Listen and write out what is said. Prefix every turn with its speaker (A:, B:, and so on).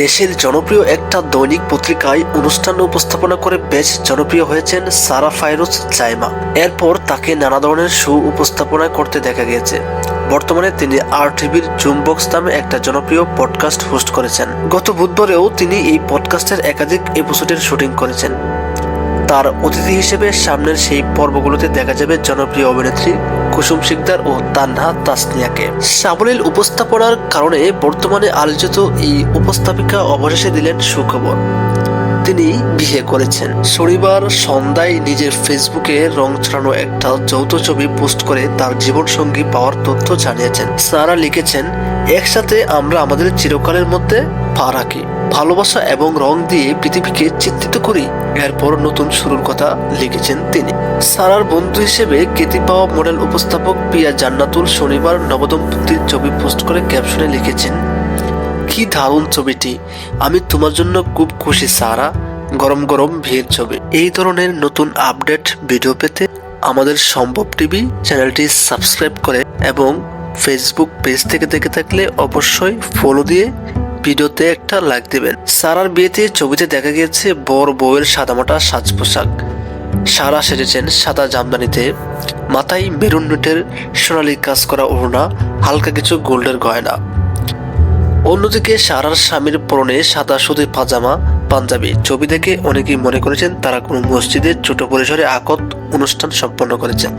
A: দেশের জনপ্রিয় একটা দৈনিক পত্রিকায় অনুষ্ঠান উপস্থাপনা করে বেশ জনপ্রিয় হয়েছেন সারা ফায়রুজ জাইমা। এরপর তাকে নানা ধরনের শো উপস্থাপনা করতে দেখা গিয়েছে। বর্তমানে তিনি RTVর জুমবক্স নামে একটা জনপ্রিয় পডকাস্ট হোস্ট করেছেন। গত বুধবারেও তিনি এই পডকাস্টের একাধিক এপিসোডের শুটিং করেছেন। তার অতিথি হিসেবে সামনের সেই পর্বগুলোতে দেখা যাবে জনপ্রিয় অভিনেত্রী কুসুম শিকদার ও তানহা তাসনিয়াকে। সাবলীল উপস্থাপনার কারণে বর্তমানে আলোচিত এই উপস্থাপিকা অবশেষে দিলেন সুখবর, তিনি বিয়ে করেছেন। শনিবার সন্ধ্যায় নিজের ফেসবুকে রং ছড়ানো একটা যৌথ ছবি পোস্ট করে তার জীবনসঙ্গী পাওয়ার তথ্য জানিয়েছেন। সারা লিখেছেন, একসাথে আমরা আমাদের চিরকালের মধ্যে পা রাখি, ভালোবাসা এবং রং দিয়ে পৃথিবীকে চিত্রিত করি। এরপর নতুন শুরুর কথা লিখেছেন তিনি। সারার বন্ধু হিসেবে খ্যাতি পাওয়া মডেল উপস্থাপক পিয়া জান্নাতুল শনিবার নবদম্পতির ছবি পোস্ট করে ক্যাপশনে লিখেছেন, কি দারুণ ছবিটি, আমি তোমার জন্য খুব খুশি সারা, গরম গরম বিয়ের ছবি। এই ধরনের নতুন আপডেট ভিডিও পেতে আমাদের সম্ভব টিভি চ্যানেলটি সাবস্ক্রাইব করে এবং ফেসবুক পেজ থেকে দেখে থাকলে অবশ্যই ফলো দিয়ে ভিডিওতে একটা লাইক দেবেন। সারার বিয়েতে ছবিতে দেখা গিয়েছে বর বউয়ের সাদামাটা সাজ পোশাক। সারা সেজেছেন সাদা জামদানিতে, মাথায় মেরুন নেটের সোনালি কাজ করা ওড়না, হালকা কিছু গোল্ডের গয়না। অন্যদিকে সারার স্বামীর পরনে সাদা সুতির পাজামা পাঞ্জাবি। ছবি দেখে অনেকেই মনে করেছেন তারা কোনো মসজিদের ছোট পরিসরে আকদ অনুষ্ঠান সম্পন্ন করেছেন।